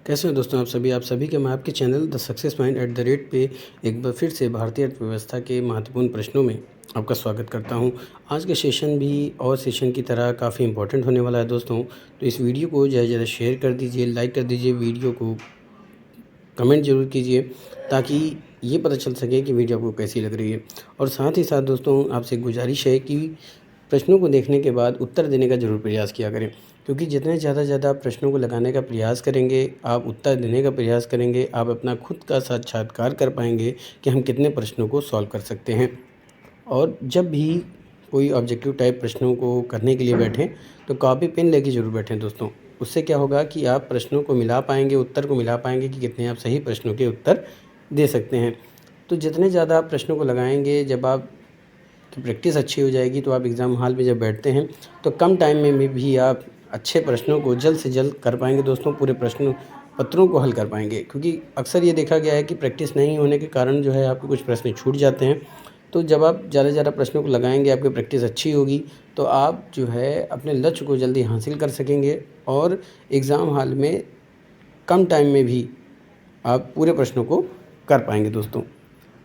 कैसे हो दोस्तों आप सभी के मैं आपके channel the success mind at the rate पे एक बार फिर से भारतीय अर्थव्यवस्था के महत्वपूर्ण प्रश्नों में आपका स्वागत करता हूं। आज के सेशन भी और सेशन की तरह काफ़ी इंपॉर्टेंट होने वाला है दोस्तों। तो इस वीडियो को ज़्यादा से ज़्यादा शेयर कर दीजिए, लाइक कर दीजिए, वीडियो को कमेंट ज़रूर कीजिए ताकि ये पता चल सके कि वीडियो आपको कैसी लग रही है। और साथ ही साथ दोस्तों आपसे गुजारिश है कि प्रश्नों को देखने के बाद उत्तर देने का ज़रूर प्रयास किया करें, क्योंकि जितने ज़्यादा आप प्रश्नों को लगाने का प्रयास करेंगे, आप उत्तर देने का प्रयास करेंगे, आप अपना खुद का साक्षात्कार कर पाएंगे कि हम कितने प्रश्नों को सॉल्व कर सकते हैं। और जब भी कोई ऑब्जेक्टिव टाइप प्रश्नों को करने के लिए बैठें तो कॉपी पेन लेके ज़रूर बैठें दोस्तों। उससे क्या होगा कि आप प्रश्नों को मिला पाएंगे, उत्तर को मिला पाएंगे कि कितने आप सही प्रश्नों के उत्तर दे सकते हैं। तो जितने ज़्यादा आप प्रश्नों को लगाएंगे, जब आप की प्रैक्टिस अच्छी हो जाएगी तो आप एग्ज़ाम हॉल में जब बैठते हैं तो कम टाइम में भी आप अच्छे प्रश्नों को जल्द से जल्द कर पाएंगे दोस्तों, पूरे प्रश्न पत्रों को हल कर पाएंगे। क्योंकि अक्सर ये देखा गया है कि प्रैक्टिस नहीं होने के कारण जो है आपके कुछ प्रश्न छूट जाते हैं। तो जब आप ज़्यादा से ज़्यादा प्रश्नों को लगाएंगे, आपकी प्रैक्टिस अच्छी होगी तो आप जो है अपने लक्ष्य को जल्दी हासिल कर सकेंगे और एग्ज़ाम हॉल में कम टाइम में भी आप पूरे प्रश्नों को कर पाएंगे दोस्तों।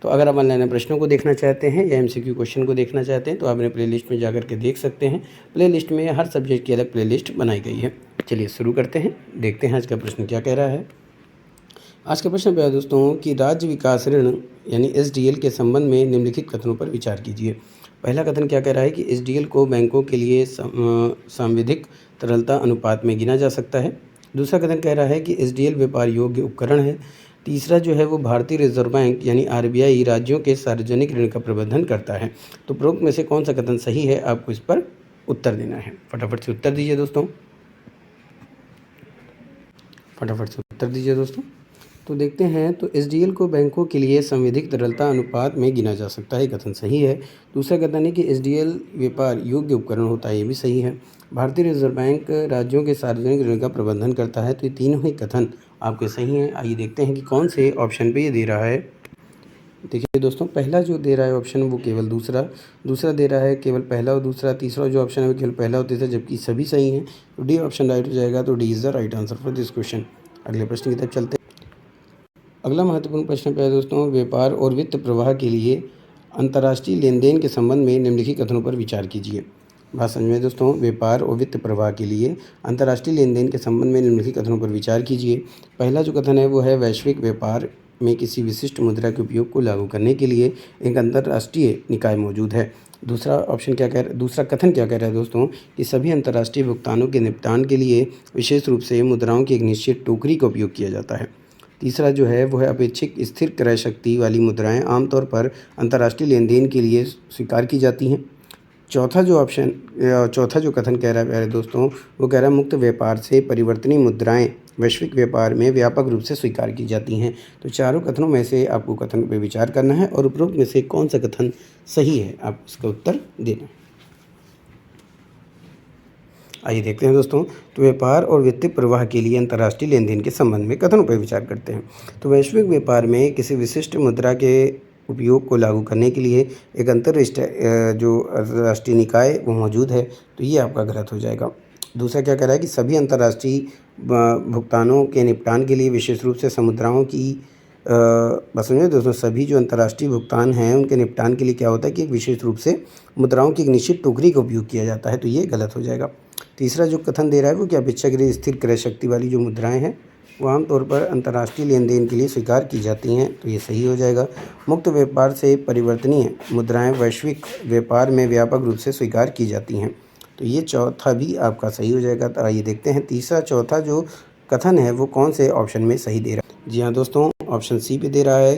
तो अगर आप ऑनलाइन प्रश्नों को देखना चाहते हैं या एमसीक्यू क्वेश्चन को देखना चाहते हैं तो आप अपने प्लेलिस्ट में जाकर के देख सकते हैं। प्लेलिस्ट में हर सब्जेक्ट की अलग प्लेलिस्ट बनाई गई है। चलिए शुरू करते हैं, देखते हैं आज का प्रश्न क्या कह रहा है। आज का प्रश्न है दोस्तों कि राज्य विकास ऋण यानी एसडीएल के संबंध में निम्नलिखित कथनों पर विचार कीजिए। पहला कथन क्या कह रहा है कि एसडीएल को बैंकों के लिए सांविधिक तरलता अनुपात में गिना जा सकता है। दूसरा कथन कह रहा है कि एसडीएल व्यापार योग्य उपकरण है। तीसरा जो है वो भारतीय रिजर्व बैंक यानी आरबीआई राज्यों के सार्वजनिक ऋण का प्रबंधन करता है। तो उपरोक्त में से कौन सा कथन सही है, आपको इस पर उत्तर देना है। फटाफट से उत्तर दीजिए दोस्तों, फटाफट से उत्तर दीजिए दोस्तों। तो देखते हैं, तो एसडीएल को बैंकों के लिए संविधिक तरलता अनुपात में गिना जा सकता है, कथन सही है। दूसरा कथन है कि एसडीएल व्यापार योग्य उपकरण होता है, ये भी सही है। भारतीय रिजर्व बैंक राज्यों के सार्वजनिक ऋण का प्रबंधन करता है, तो ये तीनों ही कथन आपके सही हैं। आइए देखते हैं कि कौन से ऑप्शन पे ये दे रहा है। देखिए दोस्तों, पहला जो दे रहा है ऑप्शन वो केवल दूसरा दे रहा है केवल पहला और दूसरा, तीसरा जो ऑप्शन है वो केवल पहला और तीसरा, जबकि सभी सही हैं। तो डी ऑप्शन राइट हो जाएगा। तो D is the right answer for this question. अगले प्रश्न की तरफ चलते हैं। अगला महत्वपूर्ण प्रश्न है दोस्तों, व्यापार और वित्त प्रवाह के लिए अंतर्राष्ट्रीय लेन देन के संबंध में निम्नलिखित कथनों पर विचार कीजिए। बात समझ में दोस्तों, व्यापार और वित्त प्रवाह के लिए अंतर्राष्ट्रीय लेन देन के संबंध में निम्नलिखित कथनों पर विचार कीजिए। पहला जो कथन है वो है, वैश्विक व्यापार में किसी विशिष्ट मुद्रा के उपयोग को लागू करने के लिए एक अंतर्राष्ट्रीय निकाय मौजूद है। दूसरा कथन क्या कह रहा है दोस्तों, कि सभी अंतर्राष्ट्रीय भुगतानों के निपटान के लिए विशेष रूप से मुद्राओं की एक निश्चित टोकरी का उपयोग किया जाता है। तीसरा जो है वो है, अपेक्षित स्थिर क्रय शक्ति वाली मुद्राएं आमतौर पर अंतर्राष्ट्रीय लेन देन के लिए स्वीकार की जाती हैं। चौथा जो कथन कह रहा है प्यारे दोस्तों, वो कह रहा है मुक्त व्यापार से परिवर्तनीय मुद्राएं वैश्विक व्यापार में व्यापक रूप से स्वीकार की जाती हैं। तो चारों कथनों में से आपको कथन पर विचार करना है और उपरोक्त में से कौन सा कथन सही है, आप इसका उत्तर देना। आइए देखते हैं दोस्तों, तो व्यापार और वित्तीय प्रवाह के लिए अंतर्राष्ट्रीय लेन देन के संबंध में कथनों पर विचार करते हैं। तो वैश्विक व्यापार में किसी विशिष्ट मुद्रा के उपयोग को लागू करने के लिए एक अंतर्राष्ट्रीय निकाय वो मौजूद है, तो ये आपका गलत हो जाएगा। दूसरा क्या कह रहा है कि सभी अंतर्राष्ट्रीय भुगतानों के निपटान के लिए विशेष रूप से समुद्राओं की बस समझे दोस्तों, सभी जो अंतर्राष्ट्रीय भुगतान हैं उनके निपटान के लिए क्या होता है कि एक विशेष रूप से मुद्राओं की एक निश्चित टोकरी का उपयोग किया जाता है, तो ये गलत हो जाएगा। तीसरा जो कथन दे रहा है वो कि अपेक्षाकृत स्थिर क्रय शक्ति वाली जो मुद्राएं हैं वो आमतौर पर अंतर्राष्ट्रीय लेन देन के लिए स्वीकार की जाती हैं, तो ये सही हो जाएगा। मुक्त व्यापार से परिवर्तनीय मुद्राएं वैश्विक व्यापार में व्यापक रूप से स्वीकार की जाती हैं, तो ये चौथा भी आपका सही हो जाएगा। तो आइए देखते हैं तीसरा चौथा जो कथन है वो कौन से ऑप्शन में सही दे रहा है। जी हाँ दोस्तों, ऑप्शन सी पे दे रहा है,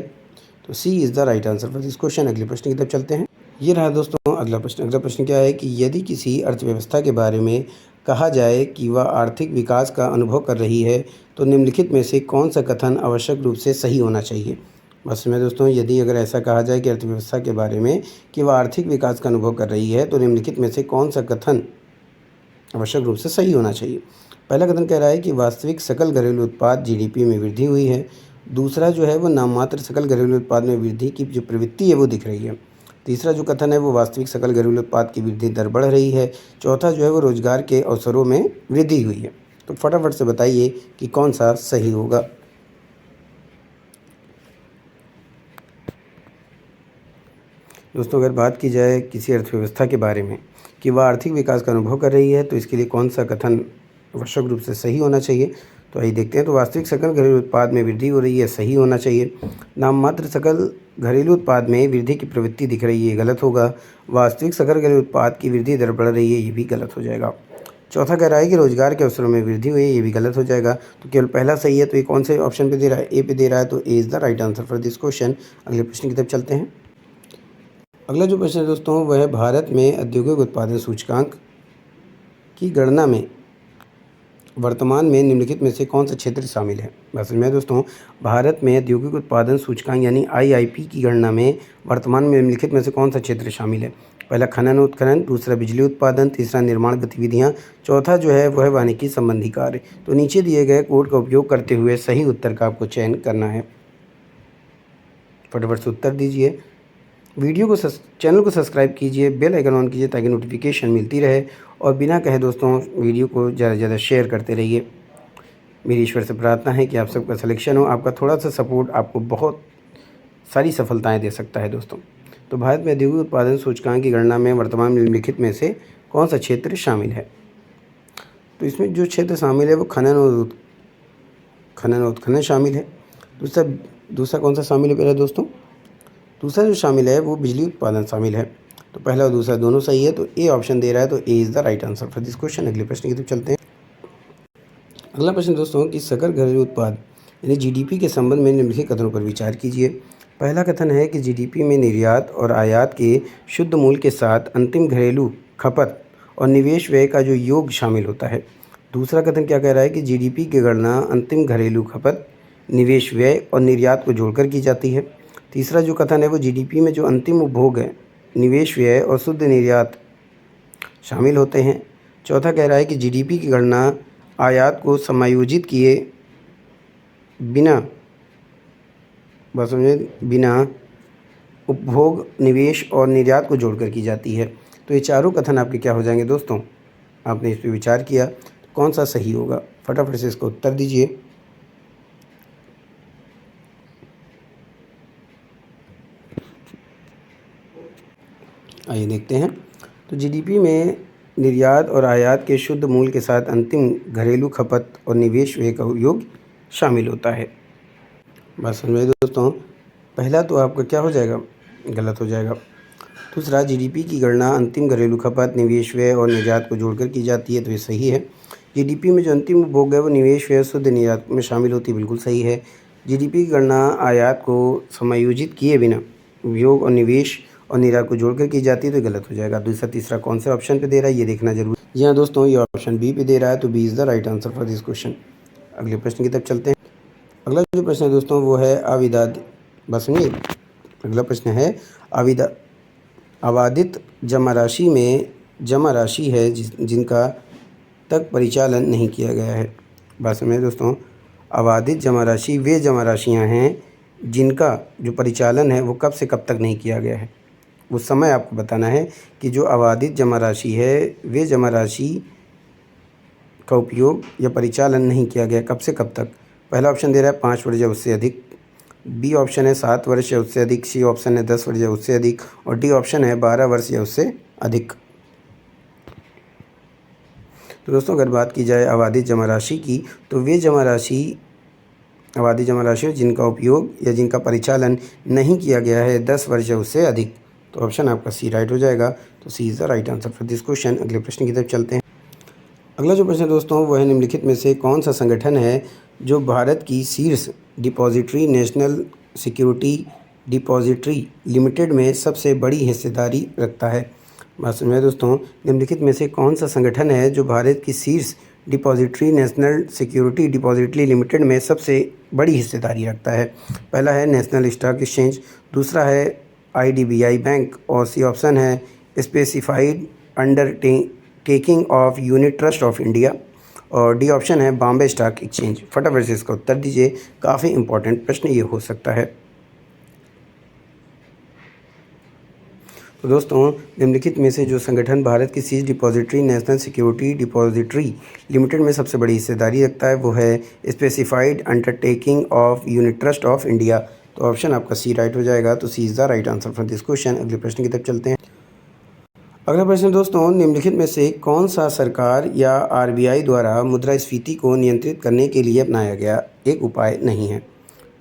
तो C is the right answer for this question. अगले प्रश्न की तरफ चलते हैं। ये रहा दोस्तों अगला प्रश्न क्या है कि यदि किसी अर्थव्यवस्था के बारे में कहा जाए कि वह आर्थिक विकास का अनुभव कर रही है तो निम्नलिखित में से कौन सा कथन आवश्यक रूप से सही होना चाहिए। बस में दोस्तों, यदि अगर ऐसा कहा जाए कि अर्थव्यवस्था के बारे में कि वह आर्थिक विकास का अनुभव कर रही है तो निम्नलिखित में से कौन सा कथन आवश्यक रूप से सही होना चाहिए। पहला कथन कह रहा है कि वास्तविक सकल घरेलू उत्पाद जीडीपी में वृद्धि हुई है। दूसरा जो है वो नाममात्र सकल घरेलू उत्पाद में वृद्धि की जो प्रवृत्ति है वो दिख रही है। तीसरा जो कथन है वो वास्तविक सकल घरेलू उत्पाद की वृद्धि दर बढ़ रही है। चौथा जो है वो रोजगार के अवसरों में वृद्धि हुई है। तो फटाफट से बताइए कि कौन सा सही होगा। दोस्तों, अगर बात की जाए किसी अर्थव्यवस्था के बारे में कि वह आर्थिक विकास का अनुभव कर रही है, तो इसके लिए कौन सा कथन आवश्यक रूप से सही होना चाहिए। तो आइए देखते हैं। तो वास्तविक सकल घरेलू उत्पाद में वृद्धि हो रही है, सही होना चाहिए। नाममात्र सकल घरेलू उत्पाद में वृद्धि की प्रवृत्ति दिख रही है, गलत होगा। वास्तविक सकल घरेलू उत्पाद की वृद्धि दर बढ़ रही है, ये भी गलत हो जाएगा। चौथा कह रहा है कि रोजगार के अवसरों में वृद्धि हुई है, ये भी गलत हो जाएगा। तो केवल पहला सही है, तो ये कौन से ऑप्शन पे दे रहा है, ए पे दे रहा है, तो A is the right answer for this question. अगले प्रश्न की तरफ चलते हैं। अगला जो प्रश्न है दोस्तों, वह है भारत में औद्योगिक उत्पादन सूचकांक की गणना में वर्तमान में निम्नलिखित में से कौन सा क्षेत्र शामिल है। बस में दोस्तों, भारत में औद्योगिक उत्पादन सूचकांक यानी आईआईपी की गणना में वर्तमान में निम्नलिखित में से कौन सा क्षेत्र शामिल है। पहला खनन उत्खनन, दूसरा बिजली उत्पादन, तीसरा निर्माण गतिविधियाँ, चौथा जो है वह वानिकी संबंधी कार्य। तो नीचे दिए गए कोड का उपयोग करते हुए सही उत्तर का आपको चयन करना है। फटाफट से उत्तर दीजिए। वीडियो को चैनल को सब्सक्राइब कीजिए, बेल आइकन ऑन कीजिए ताकि नोटिफिकेशन मिलती रहे, और बिना कहे दोस्तों वीडियो को ज़्यादा से ज़्यादा शेयर करते रहिए। मेरी ईश्वर से प्रार्थना है कि आप सबका सिलेक्शन हो। आपका थोड़ा सा सपोर्ट आपको बहुत सारी सफलताएं दे सकता है दोस्तों। तो भारत में औद्योगिक उत्पादन सूचकांक की गणना में वर्तमान में निम्नलिखित में से कौन सा क्षेत्र शामिल है। तो इसमें जो क्षेत्र शामिल है वो खनन और उत्खनन शामिल है। दूसरा कौन सा शामिल है पहले दोस्तों, दूसरा जो शामिल है वो बिजली उत्पादन शामिल है। तो पहला और दूसरा दोनों सही है, तो ए ऑप्शन दे रहा है, तो A is the right answer for this question. अगले प्रश्न की तरफ चलते हैं। अगला प्रश्न दोस्तों कि सकल घरेलू उत्पाद यानी जीडीपी के संबंध में निम्नलिखित कथनों पर विचार कीजिए। पहला कथन है कि जीडीपी में निर्यात और आयात के शुद्ध मूल्य के साथ अंतिम घरेलू खपत और निवेश व्यय का जो योग शामिल होता है। दूसरा कथन क्या कह रहा है कि जीडीपी की गणना अंतिम घरेलू खपत, निवेश व्यय और निर्यात को जोड़कर की जाती है। तीसरा जो कथन है वो जीडीपी में जो अंतिम उपभोग है, निवेश व्यय और शुद्ध निर्यात शामिल होते हैं। चौथा कह रहा है कि जीडीपी की गणना आयात को समायोजित किए बिना बिना उपभोग, निवेश और निर्यात को जोड़कर की जाती है। तो ये चारों कथन आपके क्या हो जाएंगे दोस्तों, आपने इस पर विचार किया, तो कौन सा सही होगा। फटाफट से इसका उत्तर दीजिए। आइए देखते हैं। तो जीडीपी में निर्यात और आयात के शुद्ध मूल्य के साथ अंतिम घरेलू खपत और निवेश व्यय का योग शामिल होता है। बात समझ में दोस्तों। पहला तो आपका क्या हो जाएगा, गलत हो जाएगा। दूसरा, जीडीपी की गणना अंतिम घरेलू खपत, निवेश व्यय और निर्यात को जोड़कर की जाती है, तो ये सही है। जीडीपी में जो अंतिम उपभोग है वो निवेश व्यय शुद्ध निर्यात में शामिल होती है, बिल्कुल सही है। जीडीपी की गणना आयात को समायोजित किए बिना उपयोग और निवेश और निर्यात को जोड़कर की जाती है, तो गलत हो जाएगा। दूसरा तीसरा कौन से ऑप्शन पे दे रहा है ये देखना जरूर। जी हाँ दोस्तों, ये ऑप्शन बी पे दे रहा है, तो B is the right answer for this question. अगले प्रश्न की तरफ चलते हैं। अगला जो प्रश्न है दोस्तों वो है बस सुनिए। अगला प्रश्न है आवादित जमा राशि में जमा राशि है जिनका तक परिचालन नहीं किया गया है। बात समझे दोस्तों। आवादित जमा राशि वे जमा राशियाँ हैं जिनका जो परिचालन है वो कब से कब तक नहीं किया गया है। वो समय आपको बताना है कि जो आवादित जमा राशि है वे जमा राशि का उपयोग या परिचालन नहीं किया गया कब से कब तक। पहला ऑप्शन दे रहा है 5 वर्ष या उससे अधिक, बी ऑप्शन है 7 वर्ष या उससे अधिक, सी ऑप्शन है 10 वर्ष या उससे अधिक, और डी ऑप्शन है 12 वर्ष या उससे अधिक। तो दोस्तों, अगर बात की जाए आवादित जमा राशि की, तो वे जमा राशि आवादित जमा राशि जिनका उपयोग या जिनका परिचालन नहीं किया गया है 10 वर्ष या उससे अधिक। तो ऑप्शन आपका सी राइट हो जाएगा। तो C is the right answer for this question. अगले प्रश्न की तरफ चलते हैं। अगला जो प्रश्न दोस्तों वो है निम्नलिखित में से कौन सा संगठन है जो भारत की शीर्ष depository national security depository limited में सबसे बड़ी हिस्सेदारी रखता है। बात समझे दोस्तों। निम्नलिखित में से कौन सा संगठन है जो भारत की शीर्ष depository national security depository limited में सबसे बड़ी हिस्सेदारी रखता है। पहला है नेशनल स्टॉक एक्सचेंज, दूसरा है आईडीबीआई बैंक, और सी ऑप्शन है specified undertaking of unit trust of India, और डी ऑप्शन है बॉम्बे स्टॉक एक्सचेंज। फटाफट से इसका उत्तर दीजिए, काफ़ी इंपॉर्टेंट प्रश्न ये हो सकता है। तो दोस्तों निम्नलिखित में से जो संगठन भारत की सीज depository national security depository limited में सबसे बड़ी हिस्सेदारी रखता है वो है specified undertaking of unit trust of India. तो ऑप्शन आपका सी राइट हो जाएगा। तो C is the right answer for this question. अगले प्रश्न की तरफ चलते हैं। अगला प्रश्न दोस्तों, निम्नलिखित में से कौन सा सरकार या आरबीआई द्वारा मुद्रास्फीति को नियंत्रित करने के लिए अपनाया गया एक उपाय नहीं है।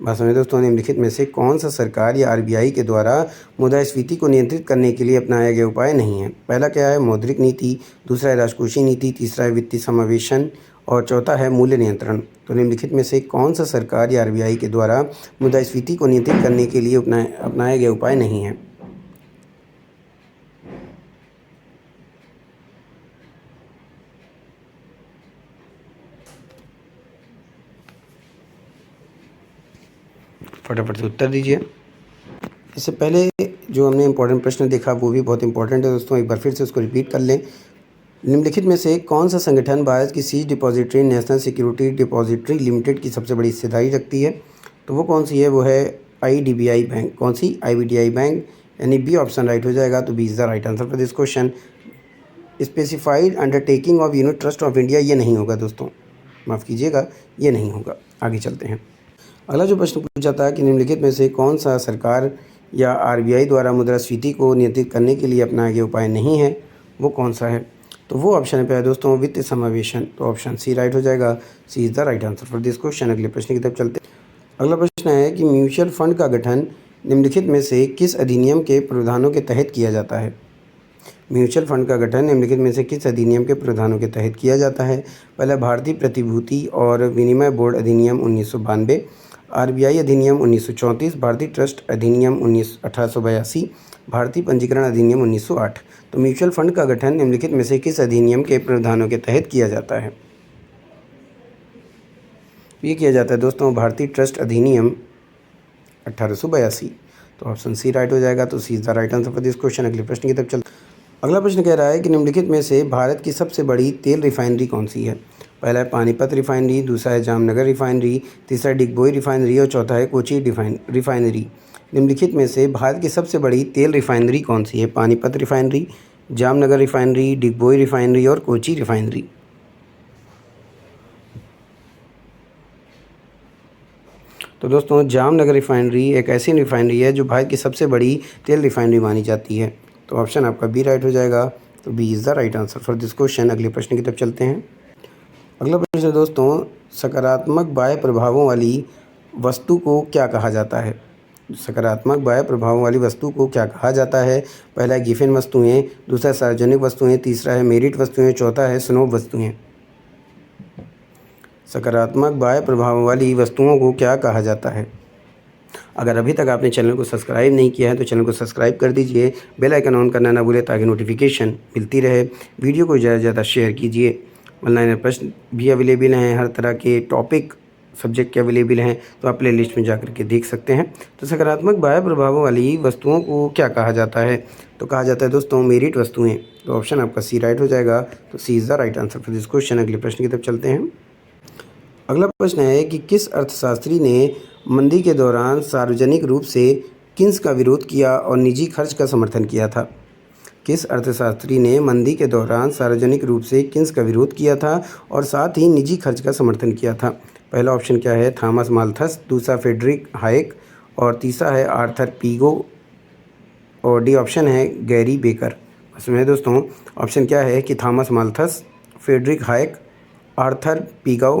बात समझे दोस्तों, निम्नलिखित में से कौन सा सरकार या आरबीआई के द्वारा मुद्रास्फीति को नियंत्रित करने के लिए अपनाया गया उपाय नहीं है। पहला क्या है, मौद्रिक नीति, दूसरा है राजकोषीय नीति, तीसरा है वित्तीय समावेशन और चौथा है मूल्य नियंत्रण। तो निम्नलिखित में से कौन सा सरकार या आरबीआई के द्वारा मुद्रास्फीति को नियंत्रित करने के लिए अपनाया गया उपाय नहीं है। फटाफट से उत्तर दीजिए। इससे पहले जो हमने इंपॉर्टेंट प्रश्न देखा वो भी बहुत इंपॉर्टेंट है दोस्तों, एक बार फिर से उसको रिपीट कर लें। निम्नलिखित में से कौन सा संगठन भारत की सीज depository national security depository Limited की सबसे बड़ी हिस्सेदारी रखती है। तो वो कौन सी है, वो है आईडीबीआई बैंक। कौन सी, आईडीबीआई बैंक, यानी बी ऑप्शन राइट हो जाएगा। तो B is the right answer for this question. Specified undertaking of unit trust of India, ये नहीं होगा दोस्तों, माफ़ कीजिएगा, ये नहीं होगा। आगे चलते हैं। अगला जो प्रश्न पूछा था कि निम्नलिखित में से कौन सा सरकार या आरबीआई द्वारा मुद्रास्फीति को नियंत्रित करने के लिए अपनाया गया उपाय नहीं है, वो कौन सा है। तो वो ऑप्शन पे है दोस्तों वित्तीय समावेशन। तो ऑप्शन सी राइट हो जाएगा। C is the right answer for this question. अगले प्रश्न की तरफ चलते हैं। अगला प्रश्न है कि म्यूचुअल फंड का गठन निम्नलिखित में से किस अधिनियम के प्रावधानों के तहत किया जाता है। म्यूचुअल फंड का गठन निम्नलिखित में से किस अधिनियम के प्रावधानों के तहत किया जाता है। पहला भारतीय प्रतिभूति और विनिमय बोर्ड अधिनियम 1992, आरबीआई अधिनियम 1934, भारतीय ट्रस्ट अधिनियम 1882, भारतीय पंजीकरण अधिनियम 1908। तो म्यूचुअल फंड का गठन निम्नलिखित में से किस अधिनियम के प्रावधानों के तहत किया जाता है। ये किया जाता है दोस्तों भारतीय ट्रस्ट अधिनियम 1882। तो ऑप्शन सी राइट हो जाएगा। तो C is the right answer for this question. अगले प्रश्न की तरफ चलते। अगला प्रश्न कह रहा है कि निम्नलिखित में से भारत की सबसे बड़ी तेल रिफाइनरी कौन सी है। पहला है पानीपत रिफाइनरी, दूसरा है जामनगर रिफाइनरी, तीसरा डिगबोई रिफाइनरी और चौथा है कोची रिफाइनरी। निम्नलिखित में से भारत की सबसे बड़ी तेल रिफाइनरी कौन सी है। Panipat refinery, Jamnagar refinery, Digboi refinery और कोची रिफाइनरी। तो दोस्तों जामनगर रिफाइनरी एक ऐसी रिफाइनरी है जो भारत की सबसे बड़ी तेल रिफाइनरी मानी जाती है। तो ऑप्शन आपका बी राइट हो जाएगा। तो B is the right answer for this question. अगले प्रश्न की तरफ चलते हैं। अगला प्रश्न है दोस्तों, सकारात्मक बाह्य प्रभावों वाली वस्तु को क्या कहा जाता है। सकारात्मक बाह्य प्रभावों वाली वस्तु को क्या कहा जाता है। पहला है गिफिन वस्तुएं, दूसरा सार्वजनिक वस्तुएं, तीसरा है मेरिट वस्तुएं, चौथा है स्नोब वस्तुएं। सकारात्मक बाह्य प्रभावों वाली वस्तुओं को क्या कहा जाता है। अगर अभी तक आपने चैनल को सब्सक्राइब नहीं किया है तो चैनल को सब्सक्राइब कर दीजिए, बेल आइकन ऑन करना ना भूलें ताकि नोटिफिकेशन मिलती रहे। वीडियो को ज़्यादा से ज़्यादा शेयर कीजिए। ऑनलाइन प्रश्न भी अवेलेबल हैं, हर तरह के टॉपिक सब्जेक्ट के अवेलेबल हैं, तो आप प्ले लिस्ट में जा के देख सकते हैं। तो सकारात्मक बाह्य प्रभावों वाली वस्तुओं को क्या कहा जाता है। तो कहा जाता है दोस्तों मेरिट वस्तुएँ। तो ऑप्शन आपका सी राइट हो जाएगा। तो C is the right answer for this question. अगले प्रश्न की तरफ चलते हैं। अगला प्रश्न है कि किस अर्थशास्त्री ने मंदी के दौरान सार्वजनिक रूप से किन्स का विरोध किया और निजी खर्च का समर्थन किया था। किस अर्थशास्त्री ने मंदी के दौरान सार्वजनिक रूप से किन्स का विरोध किया था और साथ ही निजी खर्च का समर्थन किया था। पहला ऑप्शन क्या है, थॉमस माल्थस, दूसरा फ्रेडरिक हायक और तीसरा है आर्थर पीगो और डी ऑप्शन है गैरी बेकर। इसमें दोस्तों ऑप्शन क्या है कि Thomas Malthus, Frederick Hayek, Arthur Pigou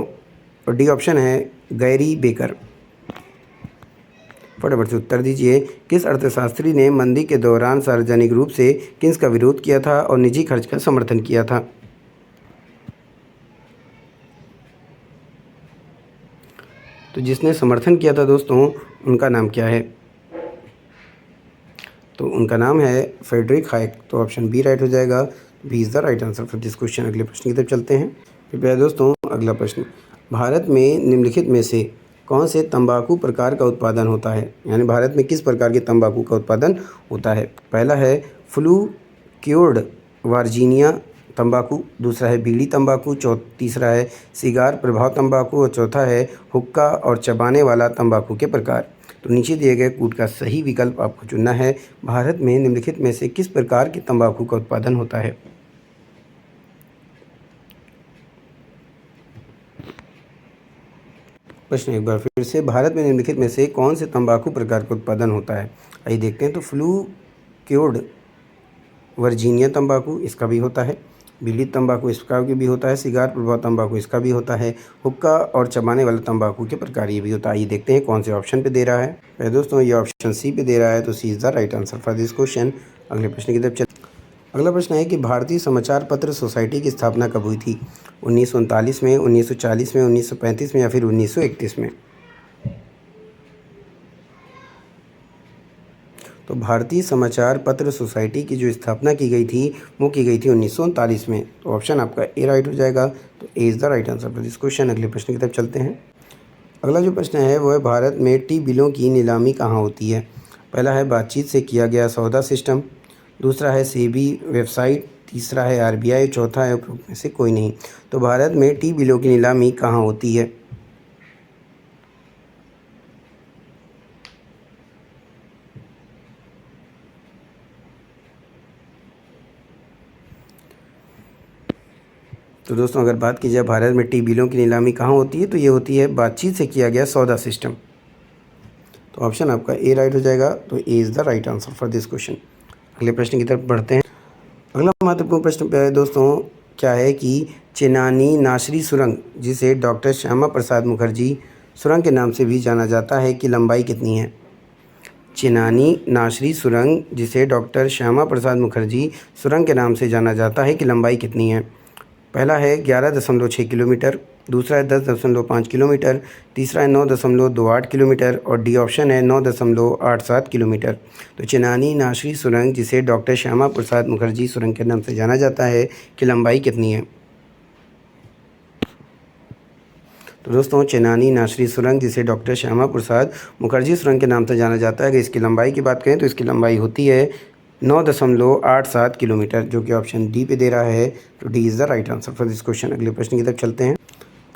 और डी ऑप्शन है गैरी बेकर। फटाफट से उत्तर दीजिए। किस अर्थशास्त्री ने मंदी के दौरान सार्वजनिक रूप से किन्स का विरोध किया था और निजी खर्च का समर्थन किया था। तो जिसने समर्थन किया था दोस्तों उनका नाम क्या है। तो उनका नाम है फ्रेडरिक हायक। तो ऑप्शन बी राइट हो जाएगा। B is the right answer for this question. अगले प्रश्न की तरफ चलते हैं। कृपया दोस्तों अगला प्रश्न, भारत में निम्नलिखित में से कौन से तंबाकू प्रकार का उत्पादन होता है। यानी भारत में किस प्रकार के तंबाकू का उत्पादन होता है। पहला है फ्लू क्योर्ड वार्जीनिया तंबाकू, दूसरा है बीड़ी तंबाकू, तीसरा है सिगार प्रभाव तंबाकू और चौथा है हुक्का और चबाने वाला तंबाकू के प्रकार। तो नीचे दिए गए कूट का सही विकल्प आपको चुनना है। भारत में निम्नलिखित में से किस प्रकार के तंबाकू का उत्पादन होता है? प्रश्न एक बार फिर से, भारत में निम्नलिखित में से कौन से तंबाकू प्रकार का उत्पादन होता है? आइए देखते हैं। तो फ्लू-क्योर्ड वर्जीनिया तंबाकू, इसका भी होता है। बीड़ी तंबाकू, इसका भी होता है। सिगार प्रभाव तंबाकू, इसका भी होता है। हुक्का और चबाने वाला तंबाकू के प्रकार ये भी होता है। आइए देखते हैं कौन से ऑप्शन पे दे रहा है। दोस्तों ये ऑप्शन सी पे दे रहा है, तो C is the right answer for this question. अगले प्रश्न की तरफ चल। अगला प्रश्न है कि भारतीय समाचार पत्र सोसाइटी की स्थापना कब हुई थी? 1939 में, 1940 में, 1935 में या फिर 1931 में? तो भारतीय समाचार पत्र सोसाइटी की जो स्थापना की गई थी वो की गई थी 1939 में। तो ऑप्शन आपका ए राइट हो जाएगा। तो A is the right answer for this question. अगले प्रश्न की तरफ चलते हैं। अगला जो प्रश्न है वो है, भारत में टी बिलों की नीलामी कहाँ होती है? पहला है बातचीत से किया गया सौदा सिस्टम, दूसरा है सेबी वेबसाइट, तीसरा है आरबीआई, चौथा है उपरोक्त में से कोई नहीं। तो भारत में टी बिलों की नीलामी कहाँ होती है? तो दोस्तों अगर बात की जाए भारत में टी बिलों की नीलामी कहाँ होती है, तो ये होती है बातचीत से किया गया सौदा सिस्टम। तो ऑप्शन आपका ए राइट हो जाएगा। तो A is the right answer for this question. अगले प्रश्न की तरफ बढ़ते हैं। अगला महत्वपूर्ण प्रश्न पे है दोस्तों, क्या है कि चेनानी नासरी सुरंग, जिसे डॉक्टर श्यामा प्रसाद मुखर्जी सुरंग के नाम से भी जाना जाता है, की लंबाई कितनी है? चेनानी नासरी सुरंग, जिसे डॉक्टर श्यामा प्रसाद मुखर्जी सुरंग के नाम से जाना जाता है, की लंबाई कितनी है? पहला है 11.6 किलोमीटर, दूसरा है 10.5 किलोमीटर, तीसरा है 9.28 किलोमीटर और डी ऑप्शन है 9.87 किलोमीटर। तो चेनानी नासरी सुरंग, जिसे डॉक्टर श्यामा प्रसाद मुखर्जी सुरंग के नाम से जाना जाता है, की लंबाई कितनी है? तो दोस्तों चेनानी नासरी सुरंग, जिसे डॉक्टर श्यामा प्रसाद मुखर्जी सुरंग के नाम से जाना जाता है, अगर इसकी लंबाई की बात करें तो इसकी लंबाई होती है 9.87 किलोमीटर, जो कि ऑप्शन डी पे दे रहा है। तो D is the right answer for this question. अगले प्रश्न की तरफ चलते हैं।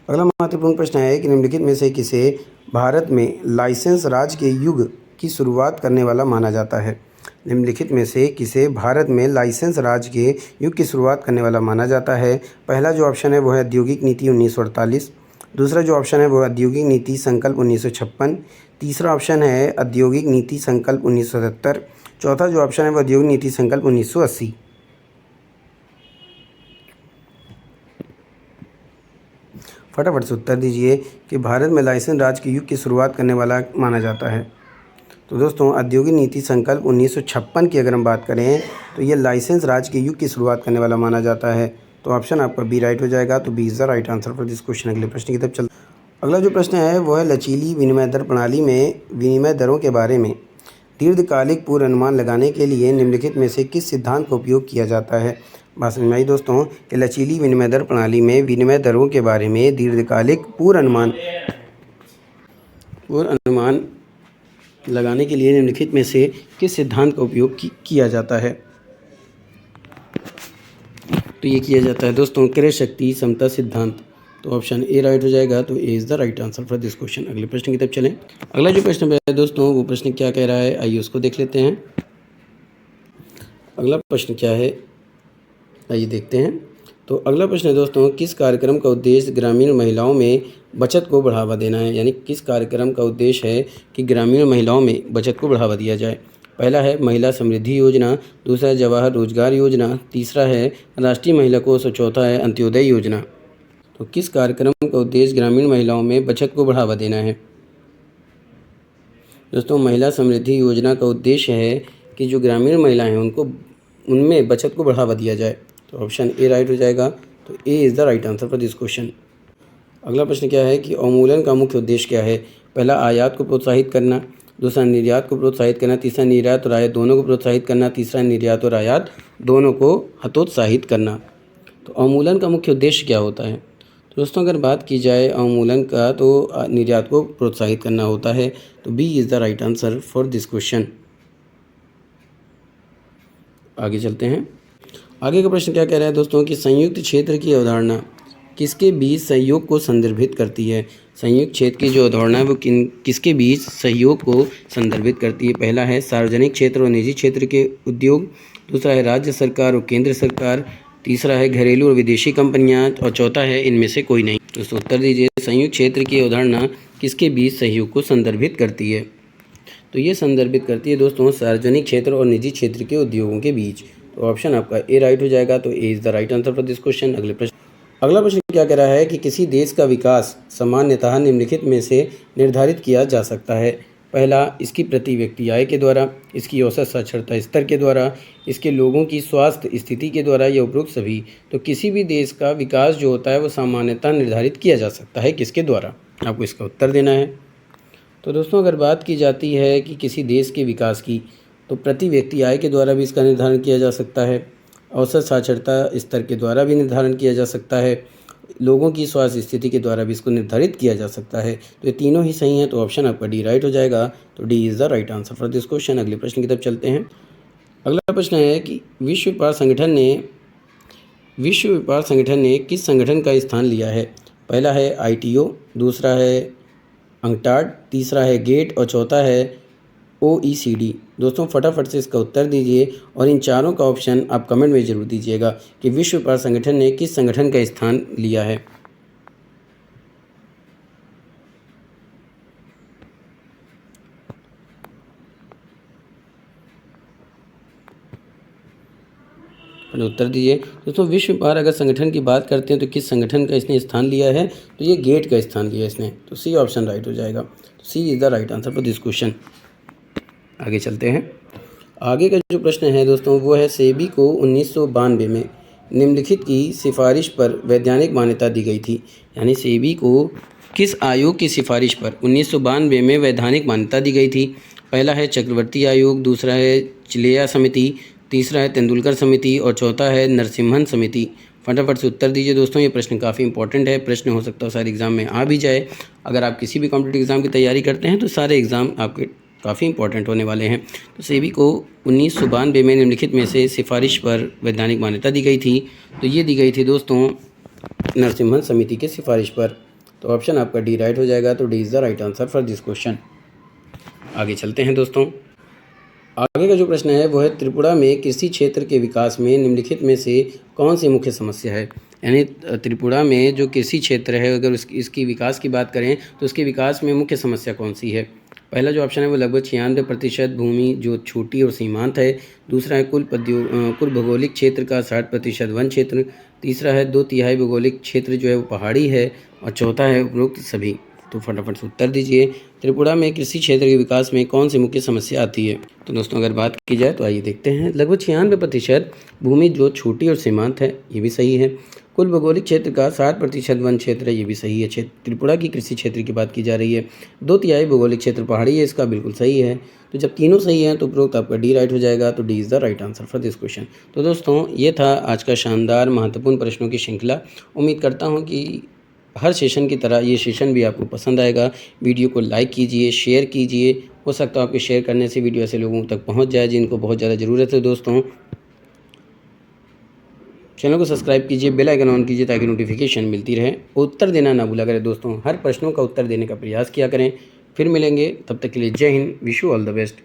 अगला महत्वपूर्ण प्रश्न है कि निम्नलिखित में से किसे भारत में लाइसेंस राज के युग की शुरुआत करने वाला माना जाता है? निम्नलिखित में से किसे भारत में लाइसेंस राज के युग की शुरुआत करने वाला माना जाता है? पहला जो ऑप्शन है वो है औद्योगिक नीति 1948, दूसरा जो ऑप्शन है वो औद्योगिक नीति संकल्प 1956, तीसरा ऑप्शन है औद्योगिक नीति संकल्प 1970, चौथा जो ऑप्शन है वो औद्योगिक नीति संकल्प 1980। फटाफट से उत्तर दीजिए कि भारत में लाइसेंस राज के युग की शुरुआत करने वाला माना जाता है। तो दोस्तों औद्योगिक नीति संकल्प 1956 की अगर हम बात करें तो ये लाइसेंस राज के युग की शुरुआत करने वाला माना जाता है। तो ऑप्शन आपका बी राइट हो जाएगा। तो B is the right answer for this question. अगले प्रश्न की तरफ चल। अगला जो प्रश्न है वो है, लचीली विनिमय दर प्रणाली में विनिमय दरों के बारे में दीर्घकालिक पूर्वानुमान लगाने के लिए निम्नलिखित में से किस सिद्धांत का उपयोग किया जाता है? बात समझ में आई दोस्तों कि लचीली विनिमय दर प्रणाली में विनिमय दरों के बारे में दीर्घकालिक पूर्वानुमान लगाने के लिए निम्नलिखित में से किस सिद्धांत का उपयोग किया जाता है? तो ये किया जाता है दोस्तों क्रय शक्ति समता सिद्धांत। तो ऑप्शन ए राइट हो जाएगा। तो A is the right answer for this question. अगले प्रश्न की तरफ चलें। अगला जो प्रश्न है दोस्तों वो प्रश्न क्या कह रहा है, आइए उसको देख लेते हैं। अगला प्रश्न क्या है, आइए देखते हैं। तो अगला प्रश्न है दोस्तों, किस कार्यक्रम का उद्देश्य ग्रामीण महिलाओं में बचत को बढ़ावा देना है? यानी किस कार्यक्रम का उद्देश्य है कि ग्रामीण महिलाओं में बचत को बढ़ावा दिया जाए? पहला है महिला समृद्धि योजना, दूसरा है जवाहर रोजगार योजना, तीसरा है राष्ट्रीय महिला कोष और चौथा है अंत्योदय योजना। तो किस कार्यक्रम का उद्देश्य ग्रामीण महिलाओं में बचत को बढ़ावा देना है? दोस्तों महिला समृद्धि योजना का उद्देश्य है कि जो ग्रामीण महिलाएं हैं उनको उनमें बचत को बढ़ावा दिया जाए। तो ऑप्शन ए राइट हो जाएगा। तो A is the right answer for this question. अगला प्रश्न क्या है कि अवमूल्यन का मुख्य उद्देश्य क्या है? पहला आयात को प्रोत्साहित करना, दूसरा निर्यात को प्रोत्साहित करना, तीसरा निर्यात और आयात दोनों को प्रोत्साहित करना, तीसरा निर्यात और आयात दोनों को हतोत्साहित करना। तो अवमूल्यन का मुख्य उद्देश्य क्या होता है? दोस्तों अगर बात की जाए अवमूल्यन का तो निर्यात को प्रोत्साहित करना होता है। तो B is the right answer for this question. आगे चलते हैं। आगे का प्रश्न क्या कह रहा है दोस्तों कि संयुक्त क्षेत्र की अवधारणा किसके बीच सहयोग को संदर्भित करती है? संयुक्त क्षेत्र की जो अवधारणा है वो किसके बीच सहयोग को संदर्भित करती है? पहला है सार्वजनिक क्षेत्र और निजी क्षेत्र के उद्योग, दूसरा है राज्य सरकार और केंद्र सरकार, तीसरा है घरेलू और विदेशी कंपनियां और चौथा है इनमें से कोई नहीं। दोस्तों उत्तर दीजिए, संयुक्त क्षेत्र की अवधारणा किसके बीच सहयोग को संदर्भित करती है? तो ये संदर्भित करती है दोस्तों सार्वजनिक क्षेत्र और निजी क्षेत्र के उद्योगों के बीच। तो ऑप्शन आपका ए राइट हो जाएगा। तो A is the right answer for this question. अगला प्रश्न क्या कह रहा है कि किसी देश का विकास सामान्यतः निम्नलिखित में से निर्धारित किया जा सकता है? पहला, इसकी प्रति व्यक्ति आय के द्वारा, इसकी औसत साक्षरता स्तर के द्वारा, इसके लोगों की स्वास्थ्य स्थिति के द्वारा या उपरोक्त सभी। तो किसी भी देश का विकास जो होता है वो सामान्यतः निर्धारित किया जा सकता है किसके द्वारा? आपको इसका उत्तर देना है। तो दोस्तों अगर बात की जाती है कि किसी देश के विकास की, तो प्रति व्यक्ति आय के द्वारा भी इसका निर्धारण किया जा सकता है, औसत साक्षरता स्तर के द्वारा भी निर्धारण किया जा सकता है, लोगों की स्वास्थ्य स्थिति के द्वारा भी इसको निर्धारित किया जा सकता है। तो ये तीनों ही सही हैं। तो ऑप्शन आपका डी राइट हो जाएगा। तो D is the right answer for this question. अगले प्रश्न की तरफ चलते हैं। अगला प्रश्न है कि विश्व व्यापार संगठन ने किस संगठन का स्थान लिया है? पहला है ITO, दूसरा है अंकटाड, तीसरा है गेट और चौथा है OECD। दोस्तों फटाफट से इसका उत्तर दीजिए और इन चारों का ऑप्शन आप कमेंट में ज़रूर दीजिएगा कि विश्व व्यापार संगठन ने किस संगठन का स्थान लिया है। उत्तर दीजिए। दोस्तों विश्व व्यापार अगर संगठन की बात करते हैं तो किस संगठन का इसने स्थान लिया है? तो ये गेट का स्थान लिया इसने। तो सी ऑप्शन राइट हो जाएगा। तो C is the right answer for this question. आगे चलते हैं। आगे का जो प्रश्न है दोस्तों वो है सेबी को 1992 में निम्नलिखित की सिफारिश पर वैधानिक मान्यता दी गई थी। यानी सेबी को किस आयोग की सिफारिश पर 1992 में वैधानिक मान्यता दी गई थी? पहला है चक्रवर्ती आयोग, दूसरा है चिलेया समिति, तीसरा है तेंदुलकर समिति और चौथा है नरसिम्हन समिति। फटाफट से उत्तर दीजिए दोस्तों। ये प्रश्न काफ़ी इंपॉर्टेंट है। प्रश्न हो सकता है सारे एग्ज़ाम में आ भी जाए। अगर आप किसी भी कॉम्पिटिटिव एग्ज़ाम की तैयारी करते हैं तो सारे एग्ज़ाम आपके काफ़ी इंपॉर्टेंट होने वाले हैं। तो सेबी को 1992 में निम्नलिखित में से सिफारिश पर वैधानिक मान्यता दी गई थी। तो ये दी गई थी दोस्तों नरसिम्हन समिति के सिफारिश पर। तो ऑप्शन आपका डी राइट हो जाएगा। तो D is the right answer for this question. आगे चलते हैं दोस्तों। आगे का जो प्रश्न है वो है त्रिपुरा में कृषि क्षेत्र के विकास में निम्नलिखित में से कौन सी मुख्य समस्या है? यानी त्रिपुरा में जो कृषि क्षेत्र है अगर इसकी विकास की बात करें तो उसके विकास में मुख्य समस्या कौन सी है? पहला जो ऑप्शन है वो लगभग 96% भूमि जो छोटी और सीमांत है, दूसरा है कुल भौगोलिक क्षेत्र का 60% वन क्षेत्र, तीसरा है 2/3 भौगोलिक क्षेत्र जो है वो पहाड़ी है और चौथा है उपरोक्त सभी। तो फटाफट से उत्तर दीजिए। त्रिपुरा में कृषि क्षेत्र के विकास में कौन सी मुख्य समस्या आती है? तो दोस्तों अगर बात की जाए तो आइए देखते हैं। लगभग 96% भूमि जो छोटी और सीमांत है, ये भी सही है। कुल भौगोलिक क्षेत्र का 60% वन क्षेत्र है, ये भी सही है। त्रिपुरा की कृषि क्षेत्र की बात की जा रही है। 2/3 भौगोलिक क्षेत्र पहाड़ी है, इसका बिल्कुल सही है। तो जब तीनों सही हैं तो उपरोक्त आपका डी राइट हो जाएगा। तो D is the right answer for this question. तो दोस्तों ये था आज का शानदार महत्वपूर्ण प्रश्नों की श्रृंखला। उम्मीद करता हूँ कि हर सेशन की तरह ये सेशन भी आपको पसंद आएगा। वीडियो को लाइक कीजिए, शेयर कीजिए। हो सकता है आपके शेयर करने से वीडियो ऐसे लोगों तक पहुंच जाए जिनको बहुत ज़्यादा ज़रूरत है। दोस्तों चैनल को सब्सक्राइब कीजिए, बेल आइकन ऑन कीजिए ताकि नोटिफिकेशन मिलती रहे। उत्तर देना ना भूला करें दोस्तों। हर प्रश्नों का उत्तर देने का प्रयास किया करें। फिर मिलेंगे, तब तक के लिए जय Hind, wish you all the best.